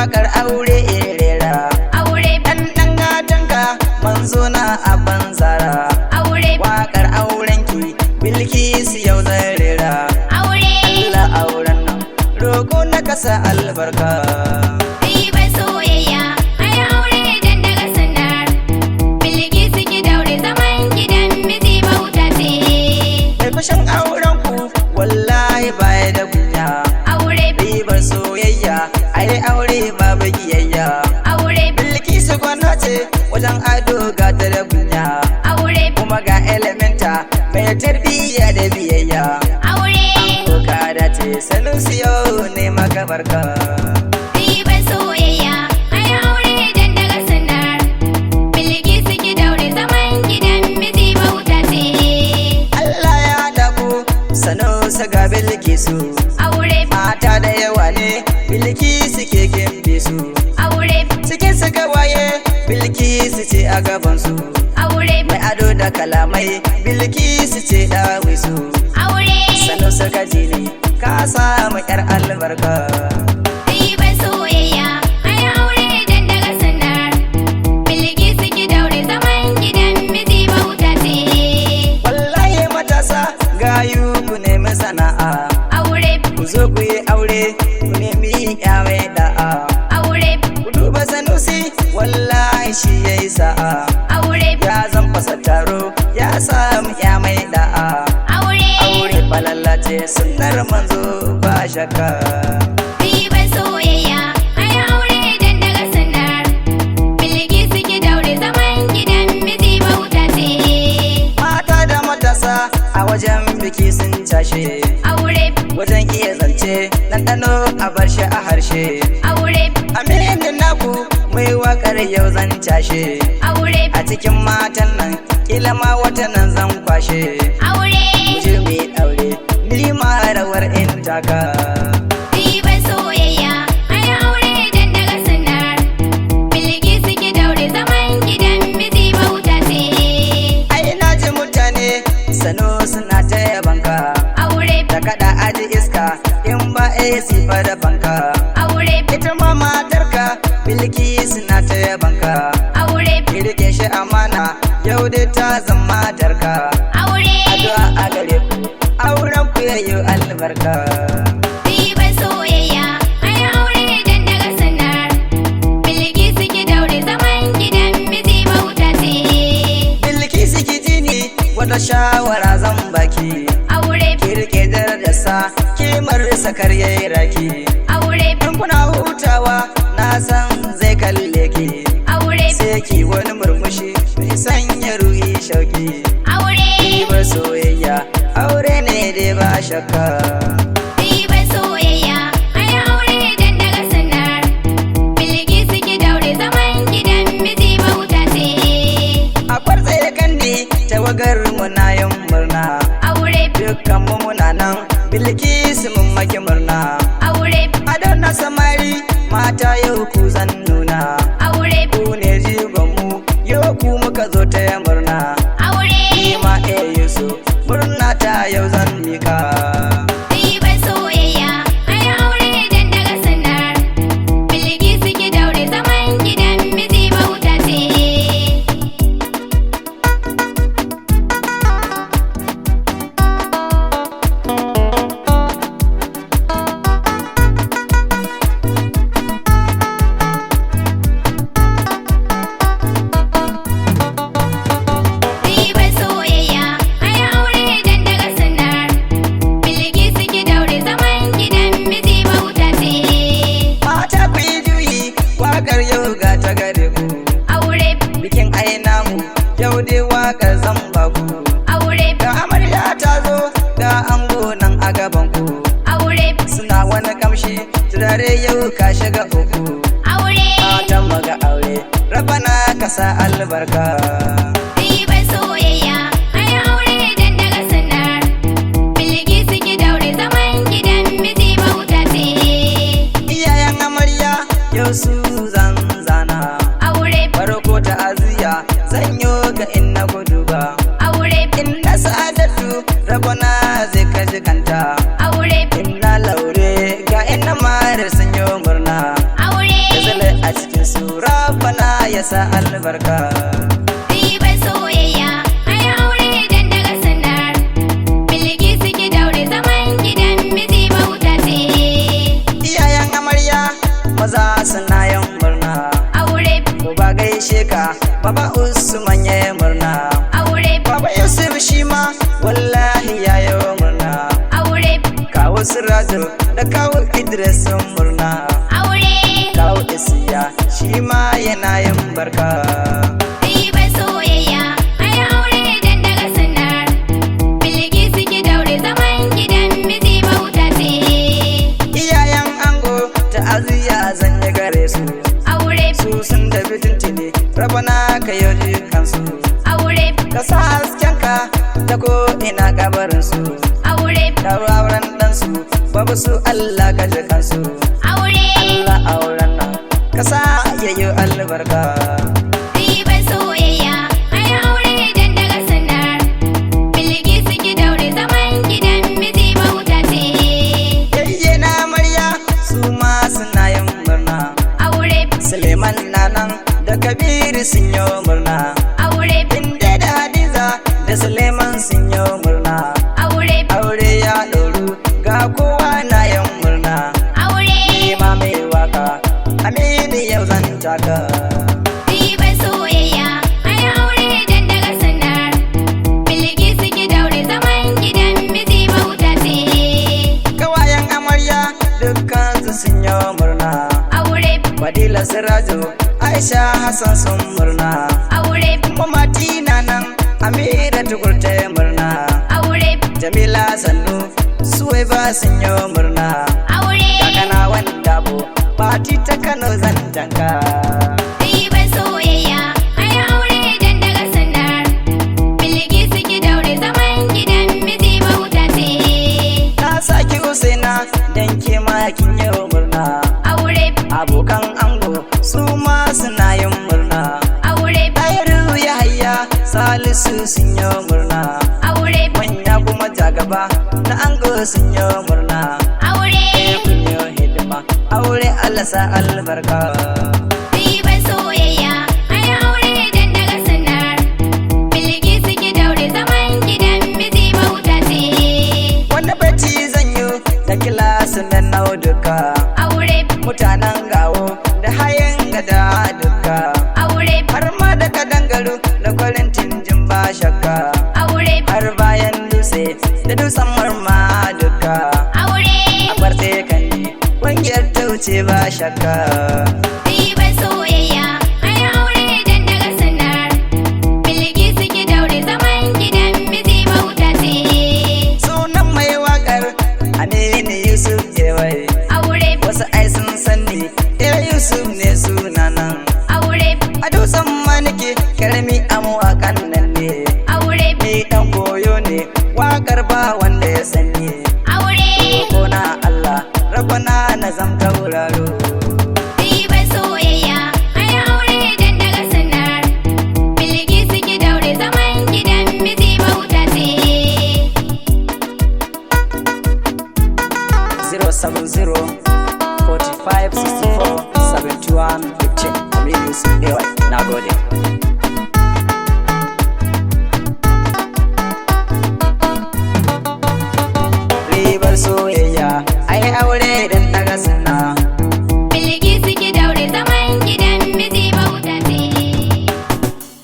wakar aure rera aure dan gatanka manzo na abban zara aure wakar aurenki Bilkisu yau zan rera aure Allah auren nan roko na kasa albarka ribar soyayya ai aure dan daga sunnar Bilkisu ki daure zaman gidan miji bauta ce mai fashin auren ku wallahi baya da kunya aure ribar soyayya ai aure babu kiyayya aure Bilkisu gwana ce wajen ado ga ta da kunya aure kuma ga elementa mai tarbiyya da biyayya aure Doka da ce Sanusi yau ne maka barka ribar soyayya ai aure dan daga sunnar Bilkisu ki daure zaman gidan miji bauta ce Allah ya haɗa ku Sanusi ga Bilkisu aure mata da yawa ne Bilkisu ke gimbe su aure cikin su gawaye Bilkisu ce a gabansu aure mai ado da kalamai Bilkisu ce dawe su aure Sanusi gaji ne ka samu yar albarka ribar soyayya ai aure dan daga sunnar Bilkisu ki daure zaman gidan miji bauta ce wallahi matasa gayu ku nemi sana'a aure ku zo ku yi aure ku nemi ya mai da'a aure ku duba Sanusi wallahi shi yayi sa'a aure ya zan fasa taro ya samu ya mai da'a aure aure falalla ce sunnar manzo ba shakka ribar soyayya ai aure dan daga sunnar Bilkisu ki daure zaman gidan miji bauta ce mata da matasa a wajen biki sun cashe aure wajen iya zance ɗanɗano a bar shi a harshe aure aminin naku mai wakar yau zan cashe aure a cikin matan nan kila ma wata nan zan kwashe aure muje mai aure ni ma rawar in taka ribar soyayya ai aure dan daga sunnar Bilkisu ki daure zaman gidan miji bauta ce ai na ji mutane sano suna ta yabanka aure da kada aji iska in ba AC fa da banka aure ita ma matarka Bilkisu na ta yabanka aure ki rike shi amana yau dai ta zama matarka aure addu'a a gare ku auren ku yayi albarka ribar soyayya ai aure dan daga sunnar Bilkisu ki daure zaman gidan miji bauta ce Bilkisu ki ji ni wata shawara zan baki aure ki rike darajarsa kimar sakar yayi raki aure in kuna hutawa na san zai kalle ki aure sai ki wani murmushi mai sanya ruhi shauki aure ribar soyayya aure ne dai ba shakka ribar soyayya ai aure dan daga sunnar Bilkisu ki daure zaman gidan miji bauta ce a kwartsaye kandi tawagar mu na yin murna aure dukkan mu muna nan Bilkisu mun maki murna aure adon na samari mata yau ku zan nuna aure ku ne jigon mu yau ku muka zo ta murna aure ma yusu murna ta yau zan mika ribar soyayya ai aure dan daga sunnar Bilkisu ki daure zaman gidan miji bauta ce ribar soyayya ai aure dan daga sunnar Bilkisu ki daure zaman gidan miji bauta ce mata ku yi juyi wakar yau ga ta gare ku aure bikin ai namu yau dai wakar zan baku aure ga amarya ta zo ga ango nan a gaban ku aure suna wani kamshi turare yau ka shiga uku aure matan maga aure rabana ka sa albarka ribar soyayya ai aure dan daga sunnar Bilkisu ki daure zaman gidan miji bauta ce iyayen amarya yau su zan zana aure farko ta aziya zan yo ga inna gudu ba aure inna sa'adatu rabana zai kaji kanta aure inna laure ga inna mare sun yi murna aure sa albarka. Ribar soyayya ai aure dan daga sunnar Bilkisu ki daure zaman gidan miji bauta ce. Iyayen amarya maza suna yin murna. Aure Ko ba gaishe ka Baba Usman ya yi murna. aure Baba Yusuf shi ma wallahi ya yi murna. aure Kawo Siraju da kawo Idris sun murna. aure Kawo Isiya shi ma yana yin barka. Ribar soyayya ai aure dan daga sunnar Bilkisu ki daure zaman gidan miji bauta ce. Iyayen ango ta'aziyya zan yi gare su. Aure Su sun da tuntuni rabana ka yi kansu. aure Ka sa haskenka ta ko ina kabarin su. aure Da auren ɗansu babu su Allah ka ji kansu. aure Allah auren nan ka sa yayi albarka. Ribar soyayya ai aure dan daga sunnar Bilkisu ki daure zaman gidan miji bauta ce. Yayye na amarya su ma suna yin murna. Aure Suleiman na nan da Kabiru sun yi murna. aure Inda da Hadiza da Suleiman sun yi murna. aure Aure ya ɗoru ga kowa na yin murna. aure Ni ma mai waka Aminu yau zan taka. Ribar soyayya ai aure dan daga sunnar Bilkisu ki daure zaman gidan miji bauta ce. Kawayen amarya dukkansu sun yi murna. Aure Fadila Siraju Aisha Hassan sun murna. aure Mamati na nan Amira Tukur ta yi murna. aure Jamila Sannu Suwaiba sun yi murna. aure Kakana wanda bo Fati ta Kano zan tanka. Ribar soyayya ai aure dan daga sunnar Bilkisu ki daure zaman gidan miji bauta ce. Na saki Usaina dan ke ma kin yi murna. Aure Abokan ango su ma suna yin murna. aure Tayiru Yahaya Salisu sun yi murna. aure Manya kuma jagaba na ango sun yi murna. aure Kun yi hidima aure Allah sa albarka. Ribar soyayya ai aure dan daga sunnar Bilkisu ki daure zaman gidan miji bauta ce. Wanda bacci zan yi da kilasu na nau duka. Aure Mutanen gawo da hayan gada duka. aure Har ma da kadangaru da kwarin tinjin ba shakka. aure Har bayan dutse da dutsen marma duka. aure A farce kan yi ƙungiyar ta wuce ba shakka. Ribar soyayya ai aure dan daga sunnar Bilkisu ki daure zaman gidan miji bauta ce. Sunan mai waƙar Aminu Yusuf Kewai. Aure Wasu ai sun sani Yusuf ne sunanan. aure A dutsen manike karami a mawaƙan nan ne. aure Ni ɗan koyo ne waƙar ba wanda ya sani. aure Ko na Allah rabana na zam tauraro. Ribar soyayya ai aure dan daga sunnar Bilkisu ki daure zaman gidan miji bauta ce. 070 45 64 71 15. Aminu Yusuf Kewai. Na gode. Ribar soyayya ai aure dan daga sunna